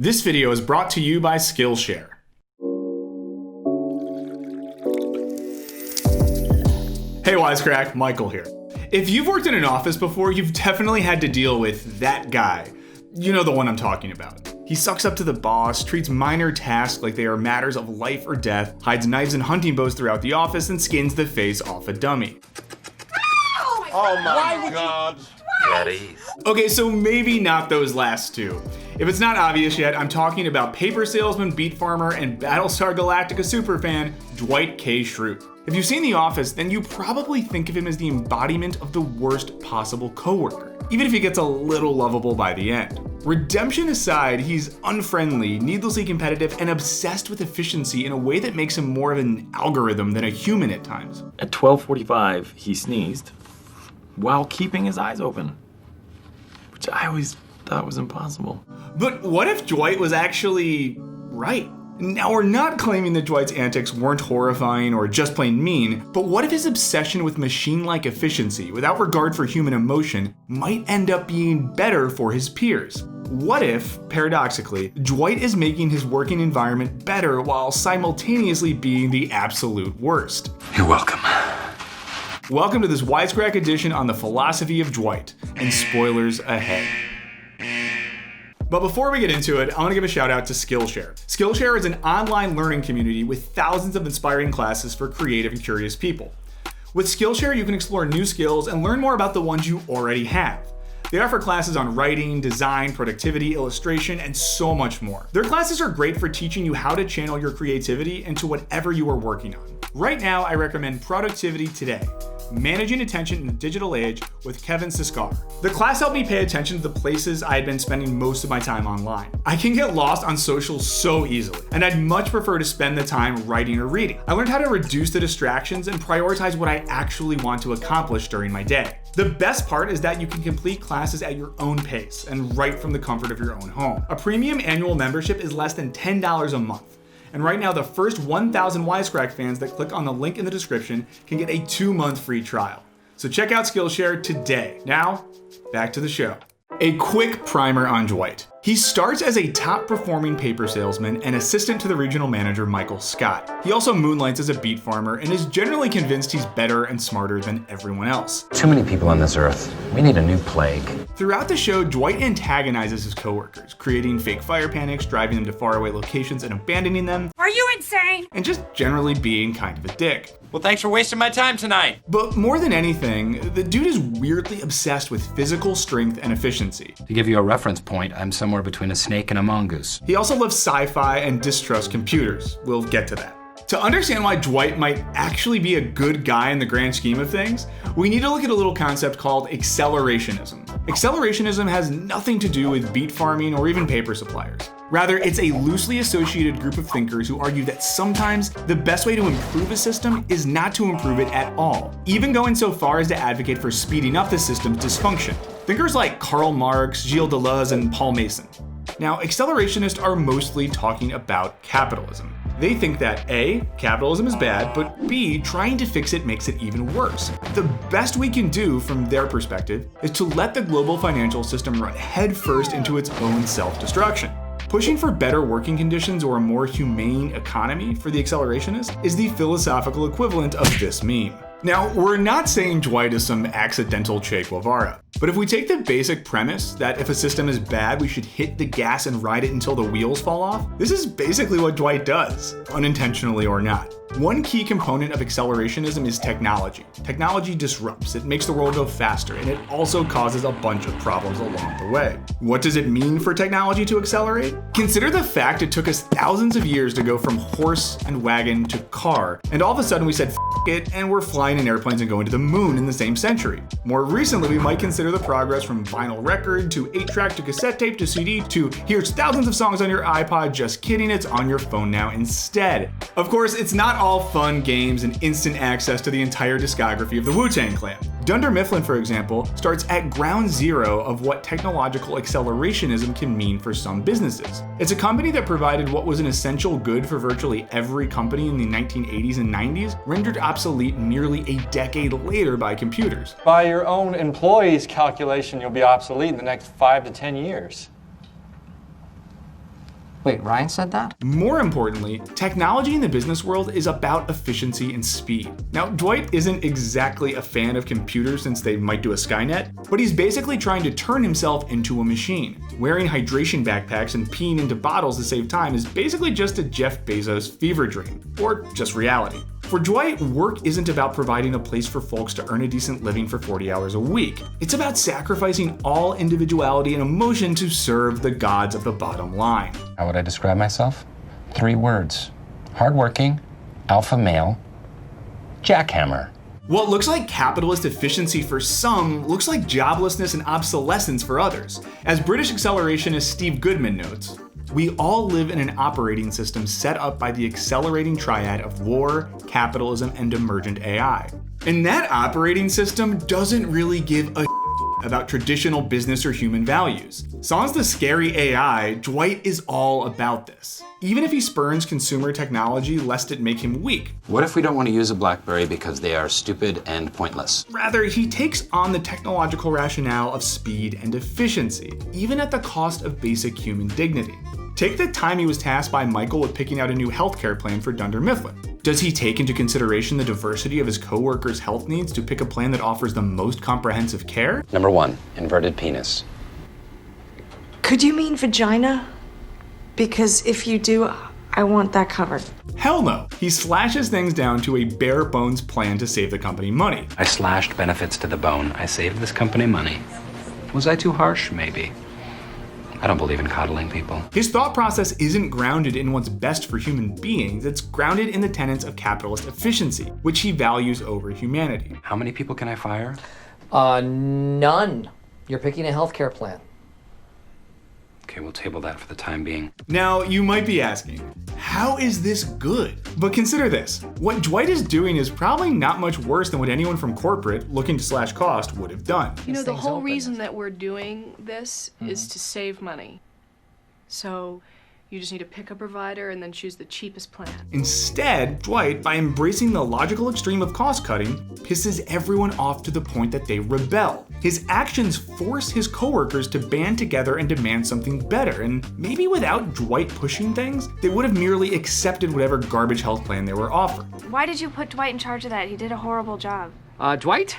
This video is brought to you by Skillshare. Hey Wisecrack, Michael here. If you've worked in an office before, you've definitely had to deal with that guy. You know the one I'm talking about. He sucks up to the boss, treats minor tasks like they are matters of life or death, hides knives and hunting bows throughout the office, and skins the face off a dummy. Oh my God. At ease. Okay, so maybe not those last two. If it's not obvious yet, I'm talking about paper salesman, beat farmer, and Battlestar Galactica superfan, Dwight K. Schrute. If you've seen The Office, then you probably think of him as the embodiment of the worst possible coworker, even if he gets a little lovable by the end. Redemption aside, he's unfriendly, needlessly competitive, and obsessed with efficiency in a way that makes him more of an algorithm than a human at times. At 12:45, he sneezed while keeping his eyes open, which I always thought was impossible. But what if Dwight was actually right? Now, we're not claiming that Dwight's antics weren't horrifying or just plain mean, but what if his obsession with machine-like efficiency, without regard for human emotion, might end up being better for his peers? What if, paradoxically, Dwight is making his working environment better while simultaneously being the absolute worst? You're welcome. Welcome to this Wisecrack edition on the philosophy of Dwight, and spoilers ahead. But before we get into it, I want to give a shout out to Skillshare. Skillshare is an online learning community with thousands of inspiring classes for creative and curious people. With Skillshare, you can explore new skills and learn more about the ones you already have. They offer classes on writing, design, productivity, illustration, and so much more. Their classes are great for teaching you how to channel your creativity into whatever you are working on. Right now, I recommend Productivity Today: Managing Attention in the Digital Age with Kevin Siskar. The class helped me pay attention to the places I had been spending most of my time online. I can get lost on social so easily, and I'd much prefer to spend the time writing or reading. I learned how to reduce the distractions and prioritize what I actually want to accomplish during my day. The best part is that you can complete classes at your own pace and right from the comfort of your own home. A premium annual membership is less than $10 a month. And right now, the first 1,000 Wisecrack fans that click on the link in the description can get a 2-month free trial. So check out Skillshare today. Now, back to the show. A quick primer on Dwight. He starts as a top-performing paper salesman and assistant to the regional manager, Michael Scott. He also moonlights as a beet farmer and is generally convinced he's better and smarter than everyone else. Too many people on this earth. We need a new plague. Throughout the show, Dwight antagonizes his coworkers, creating fake fire panics, driving them to faraway locations and abandoning them. Are you insane? And just generally being kind of a dick. Well, thanks for wasting my time tonight. But more than anything, the dude is weirdly obsessed with physical strength and efficiency. To give you a reference point, I'm somewhere between a snake and a mongoose. He also loves sci-fi and distrusts computers. We'll get to that. To understand why Dwight might actually be a good guy in the grand scheme of things, we need to look at a little concept called accelerationism. Accelerationism has nothing to do with beet farming or even paper suppliers. Rather, it's a loosely associated group of thinkers who argue that sometimes the best way to improve a system is not to improve it at all, even going so far as to advocate for speeding up the system's dysfunction. Thinkers like Karl Marx, Gilles Deleuze, and Paul Mason. Now, accelerationists are mostly talking about capitalism. They think that A, capitalism is bad, but B, trying to fix it makes it even worse. The best we can do from their perspective is to let the global financial system run headfirst into its own self-destruction. Pushing for better working conditions or a more humane economy for the accelerationist is the philosophical equivalent of this meme. Now, we're not saying Dwight is some accidental Che Guevara, but if we take the basic premise that if a system is bad, we should hit the gas and ride it until the wheels fall off, this is basically what Dwight does, unintentionally or not. One key component of accelerationism is technology. Technology disrupts, it makes the world go faster, and it also causes a bunch of problems along the way. What does it mean for technology to accelerate? Consider the fact it took us thousands of years to go from horse and wagon to car, and all of a sudden we said F it and we're flying in airplanes and going to the moon in the same century. More recently, we might consider the progress from vinyl record to 8-track to cassette tape to CD to here's thousands of songs on your iPod, just kidding, it's on your phone now instead. Of course, it's not all fun games and instant access to the entire discography of the Wu-Tang Clan. Dunder Mifflin, for example, starts at ground zero of what technological accelerationism can mean for some businesses. It's a company that provided what was an essential good for virtually every company in the 1980s and 90s, rendered obsolete nearly a decade later by computers. By your own employees' calculation, you'll be obsolete in the next 5 to 10 years. Wait, Ryan said that? More importantly, technology in the business world is about efficiency and speed. Now, Dwight isn't exactly a fan of computers since they might do a Skynet, but he's basically trying to turn himself into a machine. Wearing hydration backpacks and peeing into bottles to save time is basically just a Jeff Bezos fever dream, or just reality. For Dwight, work isn't about providing a place for folks to earn a decent living for 40 hours a week. It's about sacrificing all individuality and emotion to serve the gods of the bottom line. How would I describe myself? 3 words. Hardworking, alpha male, jackhammer. What looks like capitalist efficiency for some looks like joblessness and obsolescence for others. As British accelerationist Steve Goodman notes, we all live in an operating system set up by the accelerating triad of war, capitalism, and emergent AI. And that operating system doesn't really give a about traditional business or human values. Sans the scary AI, Dwight is all about this. Even if he spurns consumer technology lest it make him weak. What if we don't want to use a BlackBerry because they are stupid and pointless? Rather, he takes on the technological rationale of speed and efficiency, even at the cost of basic human dignity. Take the time he was tasked by Michael with picking out a new healthcare plan for Dunder Mifflin. Does he take into consideration the diversity of his coworkers' health needs to pick a plan that offers the most comprehensive care? Number 1, inverted penis. Could you mean vagina? Because if you do, I want that covered. Hell no. He slashes things down to a bare bones plan to save the company money. I slashed benefits to the bone. I saved this company money. Was I too harsh? Maybe. I don't believe in coddling people. His thought process isn't grounded in what's best for human beings, it's grounded in the tenets of capitalist efficiency, which he values over humanity. How many people can I fire? None. You're picking a healthcare plan. Okay, we'll table that for the time being. Now, you might be asking, how is this good? But consider this, what Dwight is doing is probably not much worse than what anyone from corporate looking to slash cost would have done. You know, the whole reason that we're doing this is to save money. So you just need to pick a provider and then choose the cheapest plan. Instead, Dwight, by embracing the logical extreme of cost cutting, pisses everyone off to the point that they rebel. His actions force his coworkers to band together and demand something better, and maybe without Dwight pushing things, they would have merely accepted whatever garbage health plan they were offered. Why did you put Dwight in charge of that? He did a horrible job. Dwight?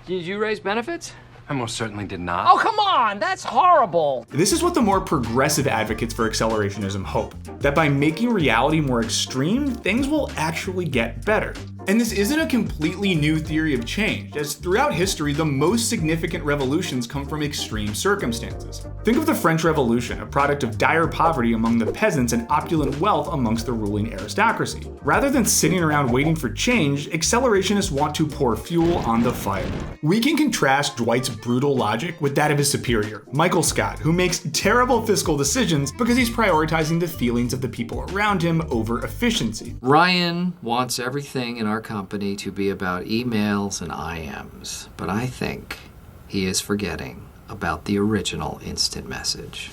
Did you raise benefits? I most certainly did not. Oh, come on! That's horrible! This is what the more progressive advocates for accelerationism hope, that by making reality more extreme, things will actually get better. And this isn't a completely new theory of change, as throughout history, the most significant revolutions come from extreme circumstances. Think of the French Revolution, a product of dire poverty among the peasants and opulent wealth amongst the ruling aristocracy. Rather than sitting around waiting for change, accelerationists want to pour fuel on the fire. We can contrast Dwight's brutal logic with that of his superior, Michael Scott, who makes terrible fiscal decisions because he's prioritizing the feelings of the people around him over efficiency. Ryan wants everything in our company to be about emails and IMs, but I think he is forgetting about the original instant message.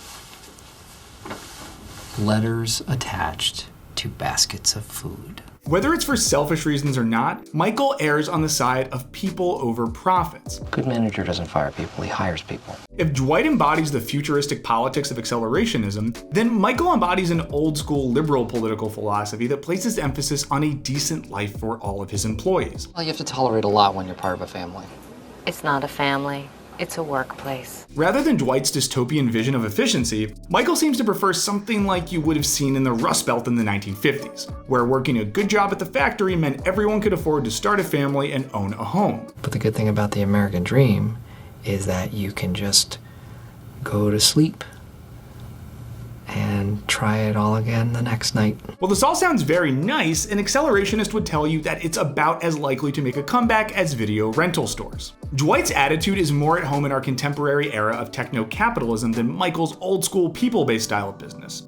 Letters attached to baskets of food. Whether it's for selfish reasons or not, Michael errs on the side of people over profits. Good manager doesn't fire people, he hires people. If Dwight embodies the futuristic politics of accelerationism, then Michael embodies an old-school liberal political philosophy that places emphasis on a decent life for all of his employees. Well, you have to tolerate a lot when you're part of a family. It's not a family. It's a workplace. Rather than Dwight's dystopian vision of efficiency, Michael seems to prefer something like you would have seen in the Rust Belt in the 1950s, where working a good job at the factory meant everyone could afford to start a family and own a home. But the good thing about the American dream is that you can just go to sleep and try it all again the next night. While this all sounds very nice, an accelerationist would tell you that it's about as likely to make a comeback as video rental stores. Dwight's attitude is more at home in our contemporary era of techno-capitalism than Michael's old-school people-based style of business.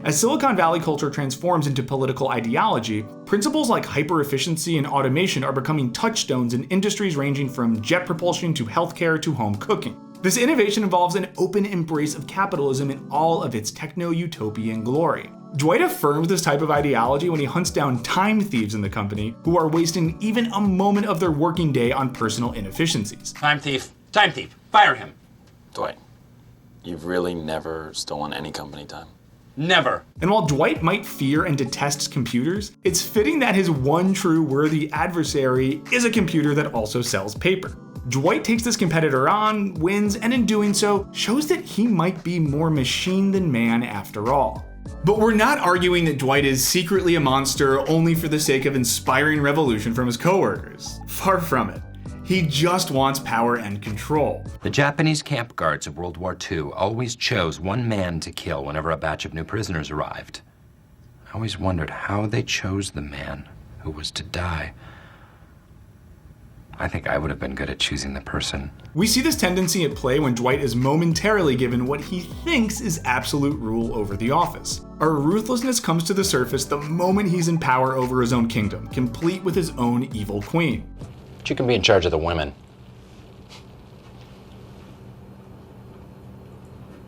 As Silicon Valley culture transforms into political ideology, principles like hyper-efficiency and automation are becoming touchstones in industries ranging from jet propulsion to healthcare to home cooking. This innovation involves an open embrace of capitalism in all of its techno-utopian glory. Dwight affirms this type of ideology when he hunts down time thieves in the company who are wasting even a moment of their working day on personal inefficiencies. Time thief. Time thief. Fire him. Dwight, you've really never stolen any company time. Never. And while Dwight might fear and detest computers, it's fitting that his one true worthy adversary is a computer that also sells paper. Dwight takes this competitor on, wins, and in doing so, shows that he might be more machine than man after all. But we're not arguing that Dwight is secretly a monster only for the sake of inspiring revolution from his coworkers. Far from it. He just wants power and control. The Japanese camp guards of World War II always chose one man to kill whenever a batch of new prisoners arrived. I always wondered how they chose the man who was to die. I think I would have been good at choosing the person. We see this tendency at play when Dwight is momentarily given what he thinks is absolute rule over the office. Our ruthlessness comes to the surface the moment he's in power over his own kingdom, complete with his own evil queen. But you can be in charge of the women.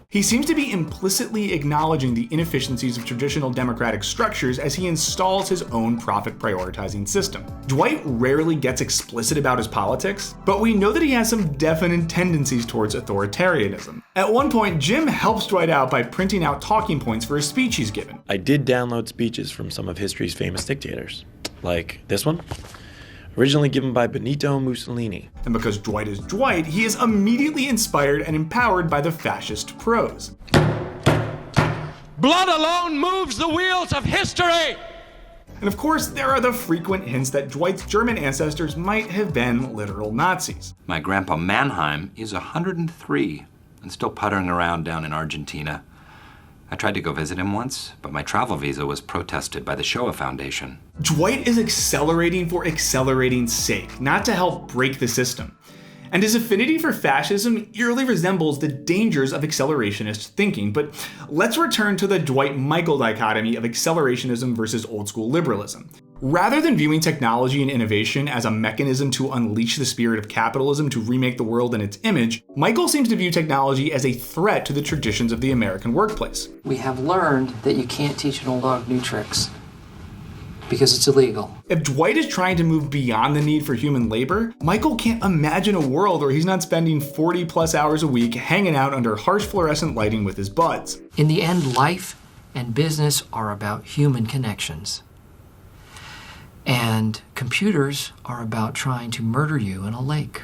He seems to be implicitly acknowledging the inefficiencies of traditional democratic structures as he installs his own profit-prioritizing system. Dwight rarely gets explicit about his politics, but we know that he has some definite tendencies towards authoritarianism. At one point, Jim helps Dwight out by printing out talking points for a speech he's given. I did download speeches from some of history's famous dictators, like this one. Originally given by Benito Mussolini. And because Dwight is Dwight, he is immediately inspired and empowered by the fascist prose. Blood alone moves the wheels of history! And of course, there are the frequent hints that Dwight's German ancestors might have been literal Nazis. My grandpa Mannheim is 103 and still puttering around down in Argentina. I tried to go visit him once, but my travel visa was protested by the Shoah Foundation. Dwight is accelerating for accelerating's sake, not to help break the system. And his affinity for fascism eerily resembles the dangers of accelerationist thinking. But let's return to the Dwight-Michael dichotomy of accelerationism versus old-school liberalism. Rather than viewing technology and innovation as a mechanism to unleash the spirit of capitalism to remake the world in its image, Michael seems to view technology as a threat to the traditions of the American workplace. We have learned that you can't teach an old dog new tricks because it's illegal. If Dwight is trying to move beyond the need for human labor, Michael can't imagine a world where he's not spending 40 plus hours a week hanging out under harsh fluorescent lighting with his buds. In the end, life and business are about human connections. And computers are about trying to murder you in a lake.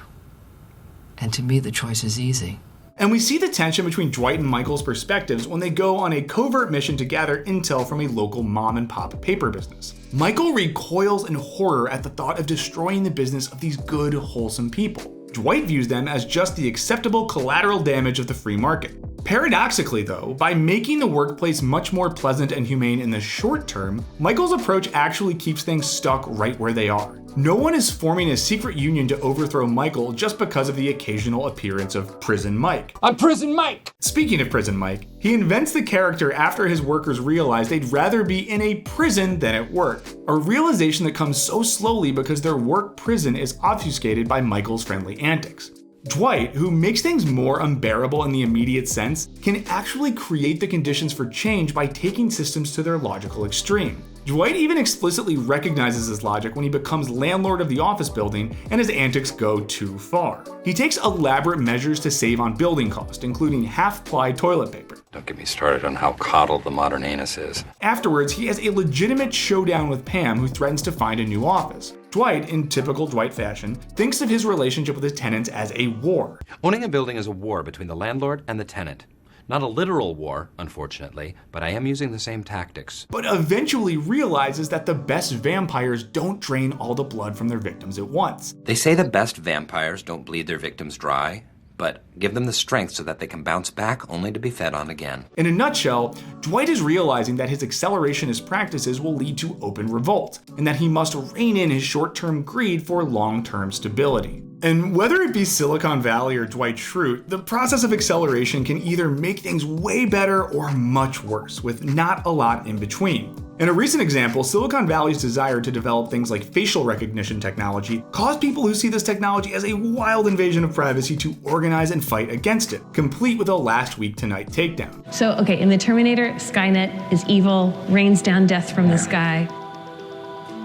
And to me, the choice is easy. And we see the tension between Dwight and Michael's perspectives when they go on a covert mission to gather intel from a local mom-and-pop paper business. Michael recoils in horror at the thought of destroying the business of these good, wholesome people. Dwight views them as just the acceptable collateral damage of the free market. Paradoxically though, by making the workplace much more pleasant and humane in the short term, Michael's approach actually keeps things stuck right where they are. No one is forming a secret union to overthrow Michael just because of the occasional appearance of Prison Mike. I'm Prison Mike! Speaking of Prison Mike, he invents the character after his workers realize they'd rather be in a prison than at work. A realization that comes so slowly because their work prison is obfuscated by Michael's friendly antics. Dwight, who makes things more unbearable in the immediate sense, can actually create the conditions for change by taking systems to their logical extreme. Dwight even explicitly recognizes his logic when he becomes landlord of the office building and his antics go too far. He takes elaborate measures to save on building cost, including half-ply toilet paper. Don't get me started on how coddled the modern anus is. Afterwards, he has a legitimate showdown with Pam, who threatens to find a new office. Dwight, in typical Dwight fashion, thinks of his relationship with his tenants as a war. Owning a building is a war between the landlord and the tenant. Not a literal war, unfortunately, but I am using the same tactics. But eventually realizes that the best vampires don't drain all the blood from their victims at once. They say the best vampires don't bleed their victims dry, but give them the strength so that they can bounce back only to be fed on again. In a nutshell, Dwight is realizing that his accelerationist practices will lead to open revolt, and that he must rein in his short-term greed for long-term stability. And whether it be Silicon Valley or Dwight Schrute, the process of acceleration can either make things way better or much worse, with not a lot in between. In a recent example, Silicon Valley's desire to develop things like facial recognition technology caused people who see this technology as a wild invasion of privacy to organize and fight against it, complete with a last week tonight takedown. So, okay, in the Terminator, Skynet is evil, rains down death from the sky.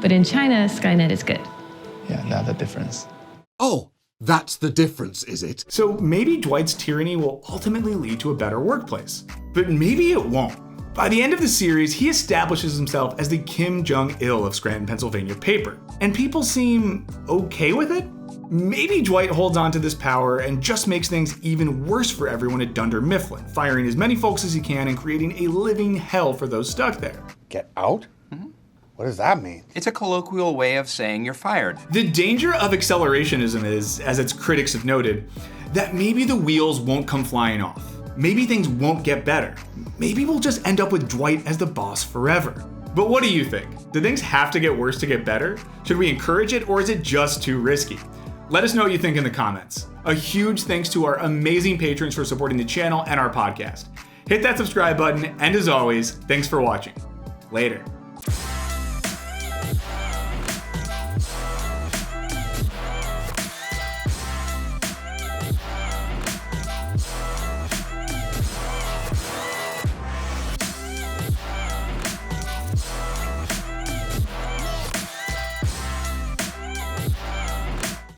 But in China, Skynet is good. Yeah, not the difference. Oh, That's the difference, is it? So maybe Dwight's tyranny will ultimately lead to a better workplace. But maybe it won't. By the end of the series, he establishes himself as the Kim Jong-il of Scranton, Pennsylvania paper. And people seem okay with it? Maybe Dwight holds on to this power and just makes things even worse for everyone at Dunder Mifflin, firing as many folks as he can and creating a living hell for those stuck there. Get out? What does that mean? It's a colloquial way of saying you're fired. The danger of accelerationism is, as its critics have noted, that maybe the wheels won't come flying off. Maybe things won't get better. Maybe we'll just end up with Dwight as the boss forever. But what do you think? Do things have to get worse to get better? Should we encourage it, or is it just too risky? Let us know what you think in the comments. A huge thanks to our amazing patrons for supporting the channel and our podcast. Hit that subscribe button, and as always, thanks for watching. Later.